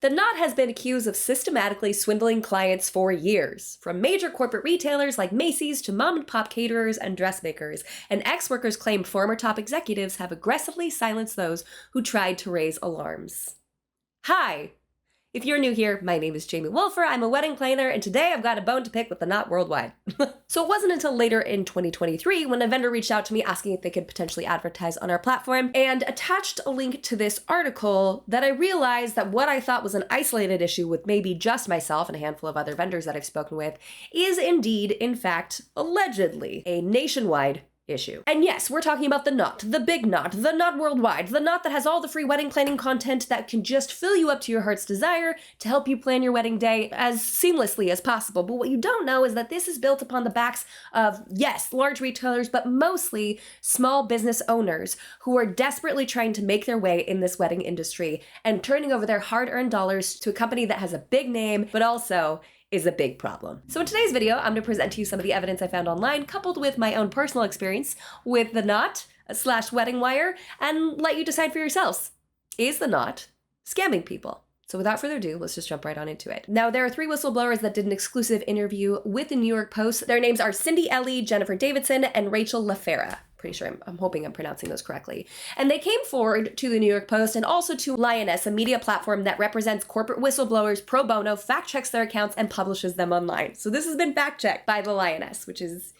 The knot has been accused of systematically swindling clients for years, from major corporate retailers like Macy's to mom-and-pop caterers and dressmakers, and ex-workers claim former top executives have aggressively silenced those who tried to raise alarms. Hi! If you're new here, my name is Jamie Wolfer, I'm a wedding planner, and today I've got a bone to pick with the knot worldwide. So it wasn't until later in 2023 when a vendor reached out to me asking if they could potentially advertise on our platform and attached a link to this article that I realized that what I thought was an isolated issue with maybe just myself and a handful of other vendors that I've spoken with is indeed, in fact, allegedly, a nationwide issue. And yes, we're talking about the knot, the big knot, the knot worldwide, the knot that has all the free wedding planning content that can just fill you up to your heart's desire to help you plan your wedding day as seamlessly as possible. But what you don't know is that this is built upon the backs of, yes, large retailers, but mostly small business owners who are desperately trying to make their way in this wedding industry and turning over their hard-earned dollars to a company that has a big name, but also is a big problem. So in today's video, I'm going to present to you some of the evidence I found online, coupled with my own personal experience with the knot / wedding wire, and let you decide for yourselves. Is the knot scamming people? So without further ado, let's just jump right on into it. Now, there are 3 whistleblowers that did an exclusive interview with the New York Post. Their names are Cindy Ellie, Jennifer Davidson, and Rachel LaFera. Pretty sure I'm hoping I'm pronouncing those correctly. And they came forward to the New York Post and also to Lioness, a media platform that represents corporate whistleblowers pro bono, fact checks their accounts, and publishes them online. So this has been fact checked by the Lioness, which is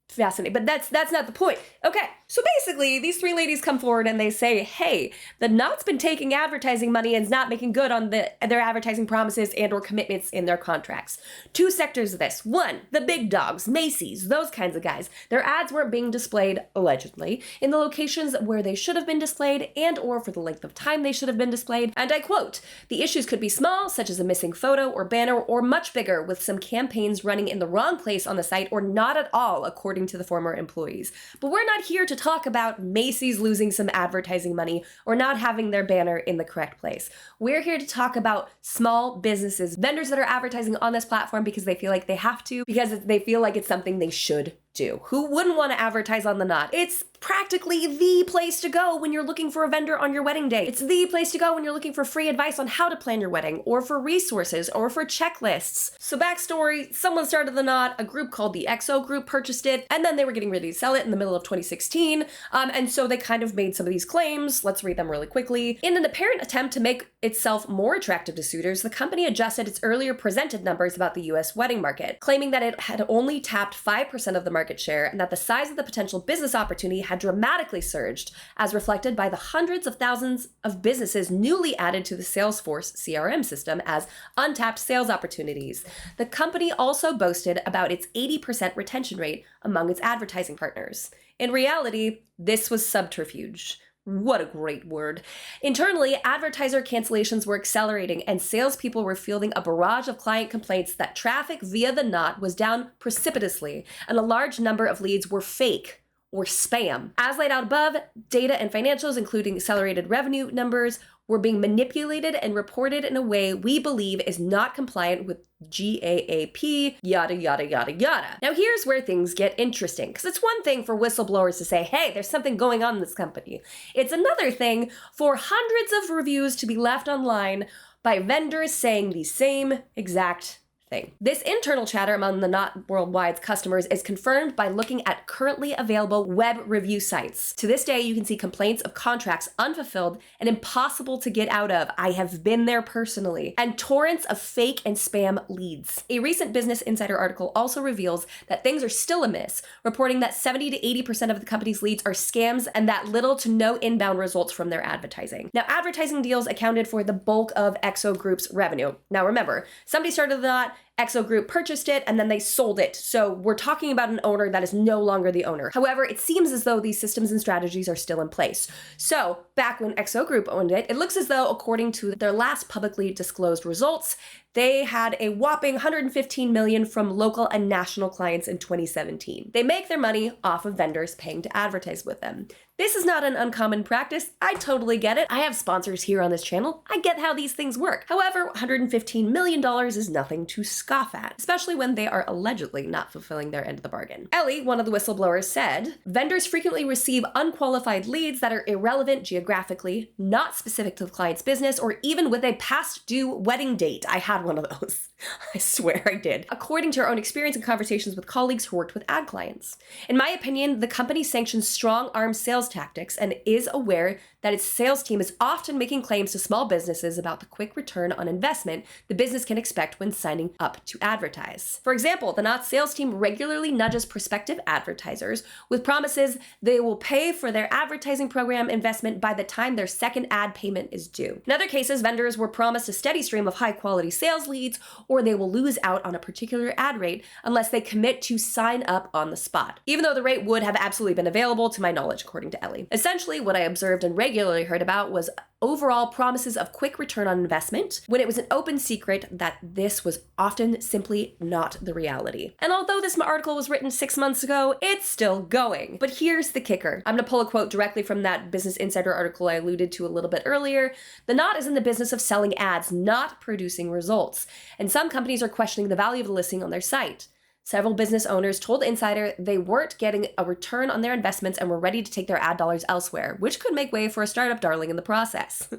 fascinating, but that's not the point. Okay, so basically these 3 ladies come forward and they say, hey, the knot's been taking advertising money and is not making good on their advertising promises and or commitments in their contracts. 2 sectors of this. 1, the big dogs, Macy's, those kinds of guys. Their ads weren't being displayed, allegedly, in the locations where they should have been displayed and or for the length of time they should have been displayed. And I quote, the issues could be small, such as a missing photo or banner, or much bigger, with some campaigns running in the wrong place on the site or not at all, according to the former employees. But we're not here to talk about Macy's losing some advertising money or not having their banner in the correct place. We're here to talk about small businesses, vendors that are advertising on this platform because they feel like they have to, because they feel like it's something they should do. Who wouldn't want to advertise on the knot? It's practically the place to go when you're looking for a vendor on your wedding day. It's the place to go when you're looking for free advice on how to plan your wedding, or for resources, or for checklists. So backstory, someone started the knot, a group called the XO Group purchased it, and then they were getting ready to sell it in the middle of 2016, and so they kind of made some of these claims. Let's read them really quickly. In an apparent attempt to make itself more attractive to suitors, the company adjusted its earlier presented numbers about the US wedding market, claiming that it had only tapped 5% of the market share and that the size of the potential business opportunity had dramatically surged, as reflected by the hundreds of thousands of businesses newly added to the Salesforce CRM system as untapped sales opportunities. The company also boasted about its 80% retention rate among its advertising partners. In reality, this was subterfuge. What a great word. Internally, advertiser cancellations were accelerating and salespeople were fielding a barrage of client complaints that traffic via the knot was down precipitously and a large number of leads were fake or spam. As laid out above, data and financials, including accelerated revenue numbers, were being manipulated and reported in a way we believe is not compliant with GAAP, yada, yada, yada, yada. Now here's where things get interesting, because it's one thing for whistleblowers to say, hey, there's something going on in this company. It's another thing for hundreds of reviews to be left online by vendors saying the same exact thing. This internal chatter among the Knot Worldwide's customers is confirmed by looking at currently available web review sites. To this day, you can see complaints of contracts unfulfilled and impossible to get out of. I have been there personally. And torrents of fake and spam leads. A recent Business Insider article also reveals that things are still amiss, reporting that 70 to 80% of the company's leads are scams and that little to no inbound results from their advertising. Now, advertising deals accounted for the bulk of XO Group's revenue. Now remember, somebody started the knot, XO Group purchased it, and then they sold it. So we're talking about an owner that is no longer the owner. However, it seems as though these systems and strategies are still in place. So back when XO Group owned it, it looks as though, according to their last publicly disclosed results, they had a whopping $115 million from local and national clients in 2017. They make their money off of vendors paying to advertise with them. This is not an uncommon practice. I totally get it. I have sponsors here on this channel. I get how these things work. However, $115 million is nothing to scoff at, especially when they are allegedly not fulfilling their end of the bargain. Ellie, one of the whistleblowers, said, vendors frequently receive unqualified leads that are irrelevant geographically, not specific to the client's business, or even with a past due wedding date. I had one of those. I swear I did. According to her own experience and conversations with colleagues who worked with ad clients. In my opinion, the company sanctions strong-arm sales tactics and is aware that its sales team is often making claims to small businesses about the quick return on investment the business can expect when signing up to advertise. For example, the Knot sales team regularly nudges prospective advertisers with promises they will pay for their advertising program investment by the time their second ad payment is due. In other cases, vendors were promised a steady stream of high-quality sales leads, or they will lose out on a particular ad rate unless they commit to sign up on the spot, even though the rate would have absolutely been available to my knowledge, according to Ellie. Essentially, what I observed and regularly heard about was overall promises of quick return on investment, when it was an open secret that this was often simply not the reality. And although this article was written 6 months ago, it's still going. But here's the kicker. I'm gonna pull a quote directly from that Business Insider article I alluded to a little bit earlier. The Knot is in the business of selling ads, not producing results. And some companies are questioning the value of the listing on their site. Several business owners told Insider they weren't getting a return on their investments and were ready to take their ad dollars elsewhere, which could make way for a startup darling in the process.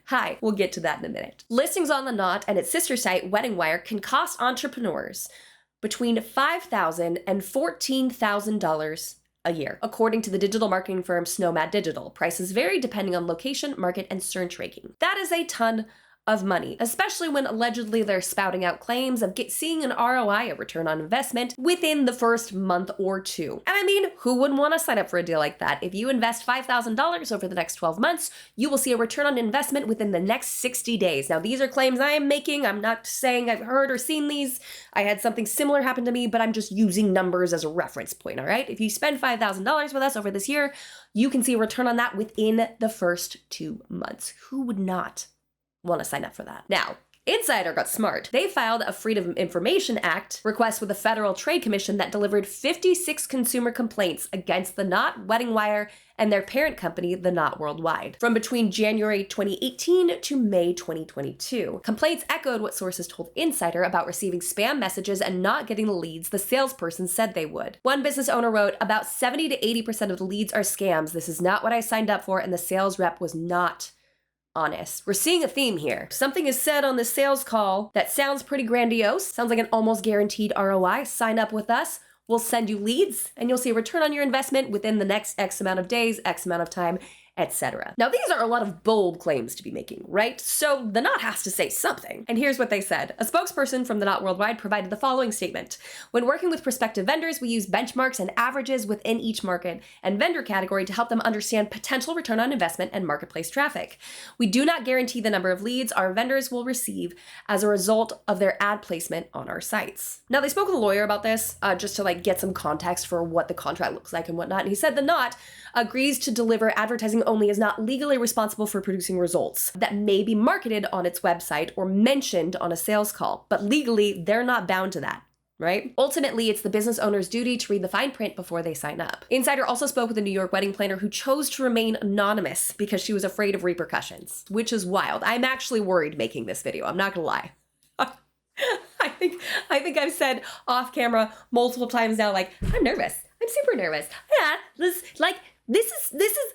Hi, we'll get to that in a minute. Listings on the Knot and its sister site, WeddingWire, can cost entrepreneurs between $5,000 and $14,000 a year, according to the digital marketing firm Snowmad Digital. Prices vary depending on location, market, and search ranking. That is a ton of money, especially when allegedly they're spouting out claims of seeing an ROI, a return on investment, within the first month or two. And I mean, who wouldn't want to sign up for a deal like that? If you invest $5,000 over the next 12 months, you will see a return on investment within the next 60 days. Now, these are claims I am making. I'm not saying I've heard or seen these. I had something similar happen to me, but I'm just using numbers as a reference point, all right? If you spend $5,000 with us over this year, you can see a return on that within the first 2 months. Who would not want to sign up for that? Now, Insider got smart. They filed a Freedom of Information Act request with the Federal Trade Commission that delivered 56 consumer complaints against the Knot, WeddingWire, and their parent company, the Knot Worldwide, from between January 2018 to May 2022. Complaints echoed what sources told Insider about receiving spam messages and not getting the leads the salesperson said they would. One business owner wrote, "About 70 to 80% of the leads are scams. This is not what I signed up for, and the sales rep was not honest." We're seeing a theme here. Something is said on the sales call that sounds pretty grandiose, sounds like an almost guaranteed ROI. Sign up with us, we'll send you leads, and you'll see a return on your investment within the next X amount of days, X amount of time, etc. Now, these are a lot of bold claims to be making, right? So the Knot has to say something. And here's what they said. A spokesperson from the Knot Worldwide provided the following statement. "When working with prospective vendors, we use benchmarks and averages within each market and vendor category to help them understand potential return on investment and marketplace traffic. We do not guarantee the number of leads our vendors will receive as a result of their ad placement on our sites." Now, they spoke with a lawyer about this just to get some context for what the contract looks like and whatnot. And he said the Knot agrees to deliver advertising only is not legally responsible for producing results that may be marketed on its website or mentioned on a sales call, but legally they're not bound to that, right? Ultimately, it's the business owner's duty to read the fine print before they sign up. Insider also spoke with a New York wedding planner who chose to remain anonymous because she was afraid of repercussions, which is wild. I'm actually worried making this video, I'm not gonna lie. I think I've said off camera multiple times now, I'm nervous. I'm super nervous. Yeah, this is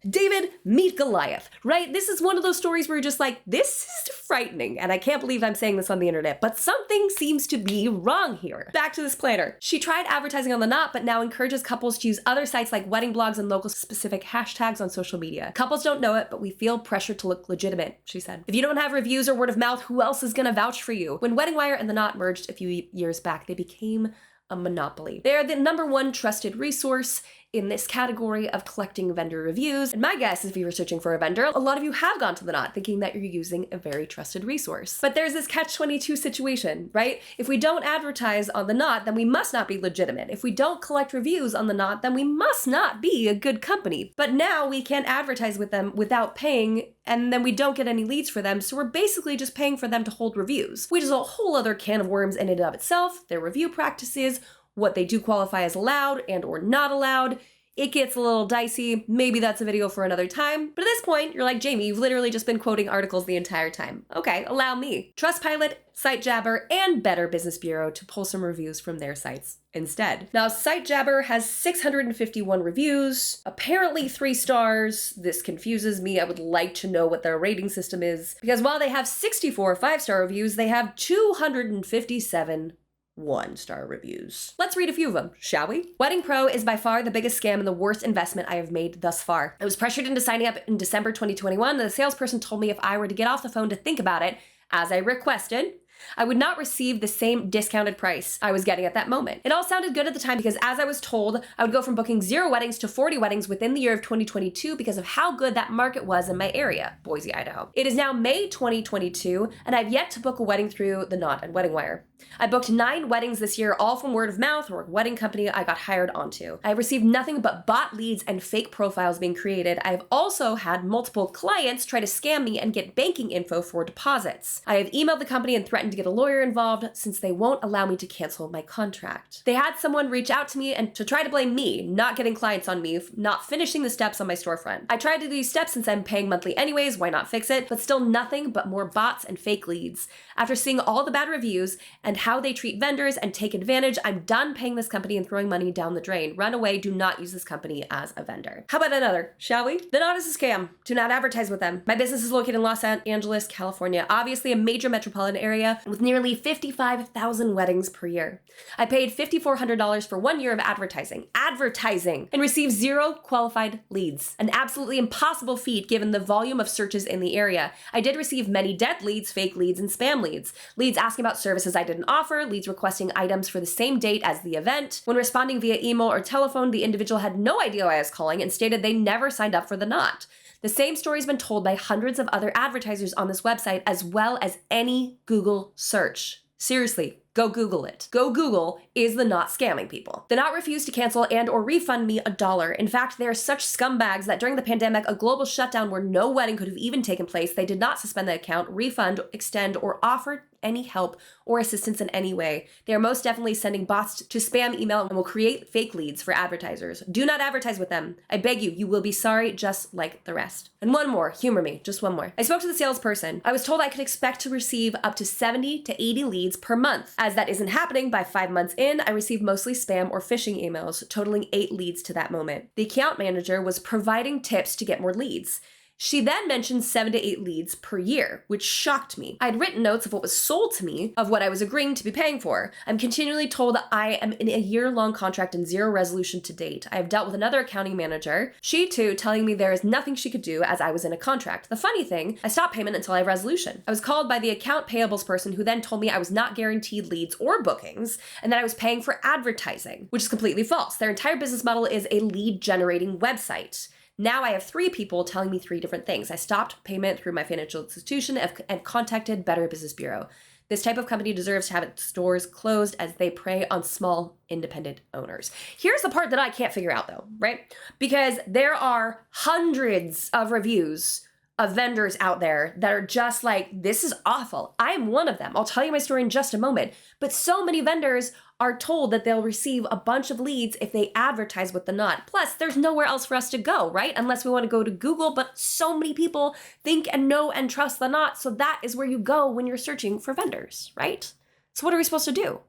David meet Goliath, right? This is one of those stories where you're just this is frightening, and I can't believe I'm saying this on the internet, but something seems to be wrong here. Back to this planner. She tried advertising on the Knot, but now encourages couples to use other sites like wedding blogs and local specific hashtags on social media. Couples don't know it, but we feel pressure to look legitimate, she said. If you don't have reviews or word of mouth, who else is gonna vouch for you? When WeddingWire and the Knot merged a few years back, they became a monopoly. They are the #1 trusted resource in this category of collecting vendor reviews. And my guess is if you were searching for a vendor, a lot of you have gone to the Knot thinking that you're using a very trusted resource. But there's this catch-22 situation, right? If we don't advertise on the Knot, then we must not be legitimate. If we don't collect reviews on the Knot, then we must not be a good company. But now we can't advertise with them without paying, and then we don't get any leads for them, so we're basically just paying for them to hold reviews, which is a whole other can of worms in and of itself. Their review practices, what they do qualify as allowed and or not allowed. it gets a little dicey. Maybe that's a video for another time. But at this point, you're like, Jamie, you've literally just been quoting articles the entire time. Okay, allow me. Trustpilot, SiteJabber, and Better Business Bureau to pull some reviews from their sites instead. Now, SiteJabber has 651 reviews, apparently 3 stars. This confuses me. I would like to know what their rating system is, because while they have 64 5-star reviews, they have 257 1-star reviews. Let's read a few of them, shall we? Wedding Pro is by far the biggest scam and the worst investment I have made thus far. I was pressured into signing up in December 2021, and the salesperson told me if I were to get off the phone to think about it, as I requested, I would not receive the same discounted price I was getting at that moment. It all sounded good at the time because, as I was told, I would go from booking 0 weddings to 40 weddings within the year of 2022 because of how good that market was in my area, Boise, Idaho. It is now May 2022, and I've yet to book a wedding through The Knot and Wedding Wire. I booked 9 weddings this year, all from word of mouth or a wedding company I got hired onto. I have received nothing but bot leads and fake profiles being created. I have also had multiple clients try to scam me and get banking info for deposits. I have emailed the company and threatened to get a lawyer involved since they won't allow me to cancel my contract. They had someone reach out to me and to try to blame me, not getting clients on me, not finishing the steps on my storefront. I tried to do these steps since I'm paying monthly anyways, why not fix it? But still nothing but more bots and fake leads. After seeing all the bad reviews and how they treat vendors and take advantage, I'm done paying this company and throwing money down the drain. Run away, do not use this company as a vendor. How about another, shall we? The Knot is a scam. Do not advertise with them. My business is located in Los Angeles, California, obviously a major metropolitan area with nearly 55,000 weddings per year. I paid $5,400 for 1 year of advertising, and received 0 qualified leads. An absolutely impossible feat given the volume of searches in the area. I did receive many dead leads, fake leads, and spam leads. Leads asking about services I didn't offer, leads requesting items for the same date as the event. When responding via email or telephone, the individual had no idea why I was calling and stated they never signed up for The Knot. The same story's been told by hundreds of other advertisers on this website, as well as any Google search. Seriously, go Google it. Go Google, is The Knot scamming people? The Knot refused to cancel and or refund me $1. In fact, they are such scumbags that during the pandemic, a global shutdown where no wedding could have even taken place, they did not suspend the account, refund, extend, or offer any help or assistance in any way. They are most definitely sending bots to spam email and will create fake leads for advertisers. Do not advertise with them. I beg you, you will be sorry just like the rest. And one more, humor me, just one more. I spoke to the salesperson. I was told I could expect to receive up to 70 to 80 leads per month. As that isn't happening, by 5 months in, I received mostly spam or phishing emails, totaling 8 leads to that moment. The account manager was providing tips to get more leads. She then mentioned 7 to 8 leads per year, which shocked me. I'd written notes of what was sold to me, of what I was agreeing to be paying for. I'm continually told that I am in a year-long contract and 0 resolution to date. I have dealt with another accounting manager, she too telling me there is nothing she could do as I was in a contract. The funny thing, I stopped payment until I have resolution. I was called by the account payables person who then told me I was not guaranteed leads or bookings and that I was paying for advertising, which is completely false. Their entire business model is a lead generating website. Now I have 3 people telling me 3 different things. I stopped payment through my financial institution and contacted Better Business Bureau. This type of company deserves to have its stores closed as they prey on small, independent owners. Here's the part that I can't figure out though, right? Because there are hundreds of reviews of vendors out there that are just like, this is awful. I am one of them. I'll tell you my story in just a moment. But so many vendors are told that they'll receive a bunch of leads if they advertise with The Knot. Plus, there's nowhere else for us to go, right? Unless we want to go to Google, but so many people think and know and trust The Knot, so that is where you go when you're searching for vendors, right? So what are we supposed to do?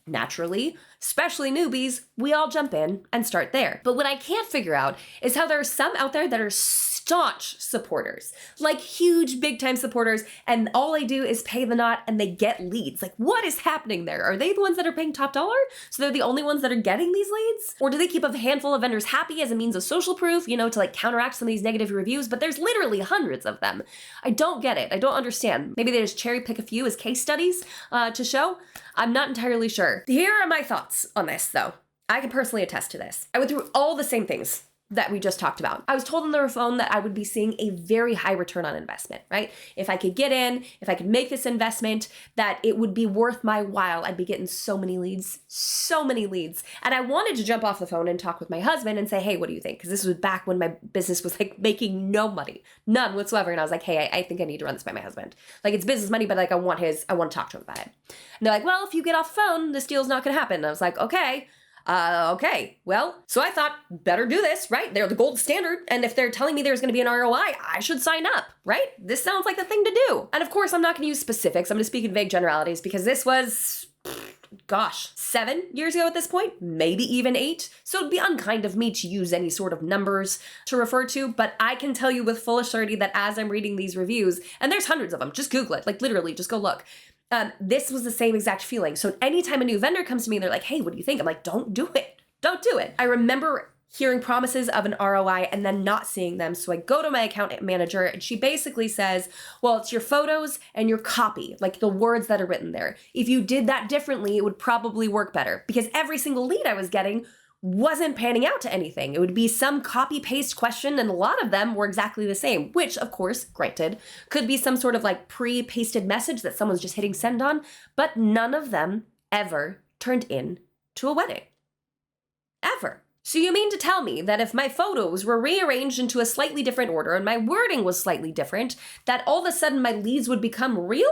Naturally, especially newbies, we all jump in and start there. But what I can't figure out is how there are some out there that are staunch supporters, like huge big time supporters, and all they do is pay The Knot and they get leads. Like, what is happening there? Are they the ones that are paying top dollar? So they're the only ones that are getting these leads? Or do they keep a handful of vendors happy as a means of social proof, to like counteract some of these negative reviews? But there's literally hundreds of them. I don't get it. I don't understand. Maybe they just cherry pick a few as case studies to show. I'm not entirely sure. Here are my thoughts on this, though. I can personally attest to this. I went through all the same things that we just talked about. I was told on the phone that I would be seeing a very high return on investment, right? If I could get in, if I could make this investment, that it would be worth my while. I'd be getting so many leads. And I wanted to jump off the phone and talk with my husband and say, hey, what do you think? Because this was back when my business was like making no money, none whatsoever. And I was like, hey, I think I need to run this by my husband. Like, it's business money, but like I want to talk to him about it. And they're like, well, if you get off the phone, this deal's not going to happen. And I was like, okay. Okay, well, so I thought, better do this, right? They're the gold standard, and if they're telling me there's gonna be an ROI, I should sign up, right? This sounds like the thing to do. And of course, I'm not gonna use specifics, I'm gonna speak in vague generalities, because this was, gosh, 7 years ago at this point, maybe even 8. So it'd be unkind of me to use any sort of numbers to refer to, but I can tell you with full assurity that as I'm reading these reviews, and there's hundreds of them, just Google it, like literally, just go look. This was the same exact feeling. So anytime a new vendor comes to me and they're like, hey, what do you think? I'm like, don't do it. Don't do it. I remember hearing promises of an ROI and then not seeing them. So I go to my account manager and she basically says, well, it's your photos and your copy, like the words that are written there. If you did that differently, it would probably work better, because every single lead I was getting wasn't panning out to anything. It would be some copy paste question, and a lot of them were exactly the same, which of course, granted, could be some sort of like pre-pasted message that someone's just hitting send on, but none of them ever turned in to a wedding. Ever. So you mean to tell me that if my photos were rearranged into a slightly different order and my wording was slightly different, that all of a sudden my leads would become real?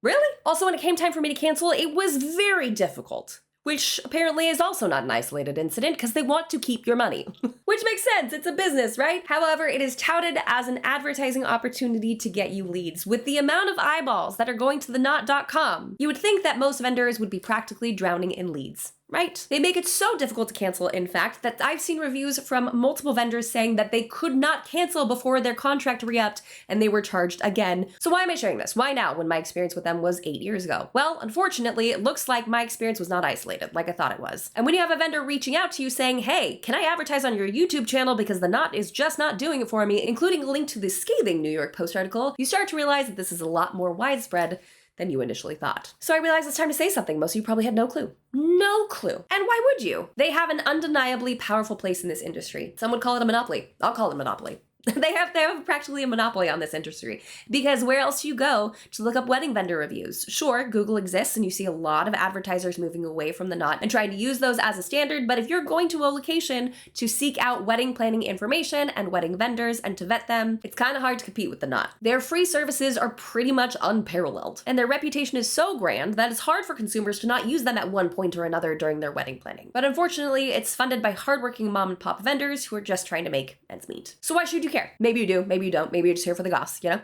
Really? Also, when it came time for me to cancel, it was very difficult. Which apparently is also not an isolated incident, because they want to keep your money. Which makes sense, it's a business, right? However, it is touted as an advertising opportunity to get you leads. With the amount of eyeballs that are going to the knot.com, you would think that most vendors would be practically drowning in leads. Right? They make it so difficult to cancel, in fact, that I've seen reviews from multiple vendors saying that they could not cancel before their contract re-upped and they were charged again. So why am I sharing this? Why now, when my experience with them was 8 years ago? Well, unfortunately, it looks like my experience was not isolated, like I thought it was. And when you have a vendor reaching out to you saying, hey, can I advertise on your YouTube channel because the Knot is just not doing it for me, including a link to this scathing New York Post article, you start to realize that this is a lot more widespread than you initially thought. So I realized it's time to say something most of you probably had no clue. No clue. And why would you? They have an undeniably powerful place in this industry. Some would call it a monopoly. I'll call it a monopoly. They have practically a monopoly on this industry, because where else do you go to look up wedding vendor reviews? Sure, Google exists and you see a lot of advertisers moving away from the Knot and trying to use those as a standard, but if you're going to a location to seek out wedding planning information and wedding vendors and to vet them, it's kind of hard to compete with the Knot. Their free services are pretty much unparalleled, and their reputation is so grand that it's hard for consumers to not use them at one point or another during their wedding planning. But unfortunately, it's funded by hardworking mom and pop vendors who are just trying to make ends meet. So why should you care? Maybe you do, maybe you don't, maybe you're just here for the goss, you know?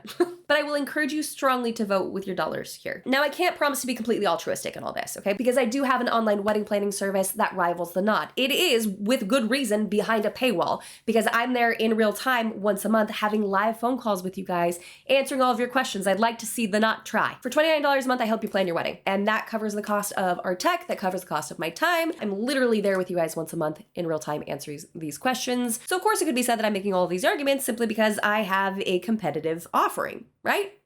But I will encourage you strongly to vote with your dollars here. Now, I can't promise to be completely altruistic in all this, okay? Because I do have an online wedding planning service that rivals the Knot. It is, with good reason, behind a paywall, because I'm there in real time once a month having live phone calls with you guys, answering all of your questions. I'd like to see the Knot try. For $29 a month, I help you plan your wedding. And that covers the cost of our tech, that covers the cost of my time. I'm literally there with you guys once a month in real time answering these questions. So of course it could be said that I'm making all of these arguments simply because I have a competitive offering, right?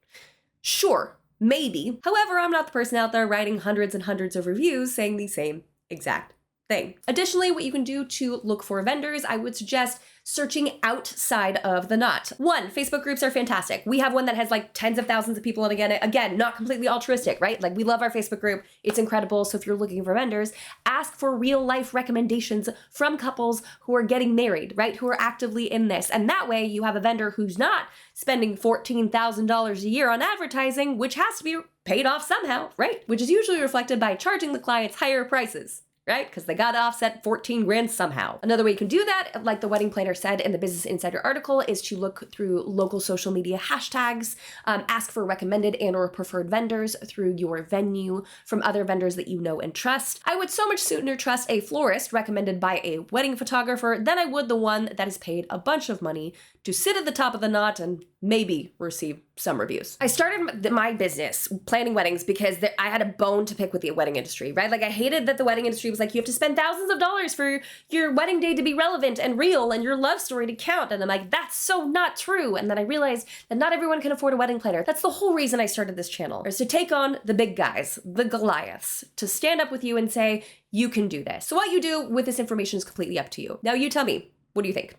Sure, maybe. However, I'm not the person out there writing hundreds and hundreds of reviews saying the same exact thing. Additionally, what you can do to look for vendors, I would suggest searching outside of the Knot. One, Facebook groups are fantastic. We have one that has like tens of thousands of people, and again, not completely altruistic, right? Like, we love our Facebook group. It's incredible. So if you're looking for vendors, ask for real life recommendations from couples who are getting married, right? Who are actively in this. And that way you have a vendor who's not spending $14,000 a year on advertising, which has to be paid off somehow, right? Which is usually reflected by charging the clients higher prices, right? Because they gotta offset 14 grand somehow. Another way you can do that, like the wedding planner said in the Business Insider article, is to look through local social media hashtags, ask for recommended and or preferred vendors through your venue from other vendors that you know and trust. I would so much sooner trust a florist recommended by a wedding photographer than I would the one that is paid a bunch of money to sit at the top of the Knot and maybe receive some reviews. I started my business planning weddings because I had a bone to pick with the wedding industry, right? Like, I hated that the wedding industry was like, you have to spend thousands of dollars for your wedding day to be relevant and real and your love story to count. And I'm like, that's so not true. And then I realized that not everyone can afford a wedding planner. That's the whole reason I started this channel, is to take on the big guys, the Goliaths, to stand up with you and say, you can do this. So what you do with this information is completely up to you. Now you tell me, what do you think?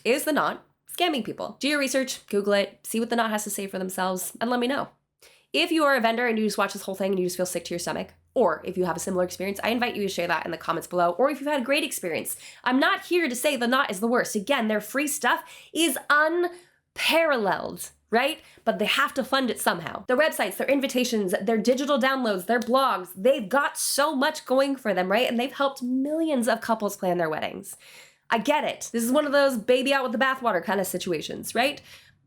Is the Knot scamming people? Do your research, Google it, see what the Knot has to say for themselves, and let me know. If you are a vendor and you just watch this whole thing and you just feel sick to your stomach, or if you have a similar experience, I invite you to share that in the comments below, or if you've had a great experience. I'm not here to say the Knot is the worst. Again, their free stuff is unparalleled, right? But they have to fund it somehow. Their websites, their invitations, their digital downloads, their blogs, they've got so much going for them, right? And they've helped millions of couples plan their weddings. I get it. This is one of those baby out with the bathwater kind of situations, right?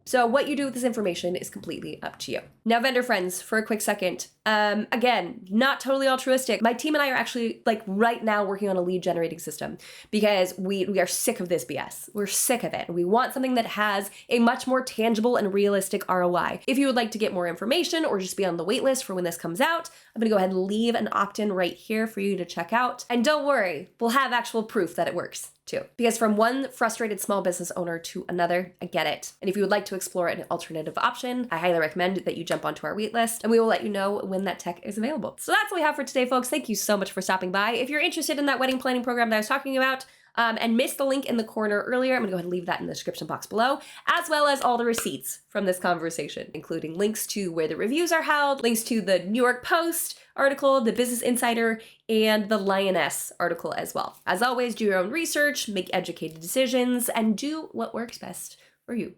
So what you do with this information is completely up to you. Now, vendor friends, for a quick second, again, not totally altruistic. My team and I are actually right now working on a lead generating system because we are sick of this BS. We're sick of it. We want something that has a much more tangible and realistic ROI. If you would like to get more information or just be on the wait list for when this comes out, I'm gonna go ahead and leave an opt-in right here for you to check out. And don't worry, we'll have actual proof that it works too. Because from one frustrated small business owner to another, I get it. And if you would like to explore an alternative option, I highly recommend that you jump onto our wait list and we will let you know when that tech is available. So that's what we have for today, folks. Thank you so much for stopping by. If you're interested in that wedding planning program that I was talking about, and missed the link in the corner earlier, I'm gonna go ahead and leave that in the description box below, as well as all the receipts from this conversation, including links to where the reviews are held, links to the New York Post article, the Business Insider, and the Lioness article as well. As always, do your own research, make educated decisions, and do what works best for you.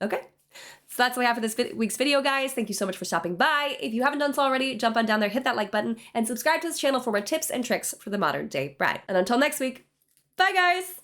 Okay? So that's what we have for this week's video, guys. Thank you so much for stopping by. If you haven't done so already, jump on down there, hit that like button, and subscribe to this channel for more tips and tricks for the modern day bride. And until next week, bye, guys.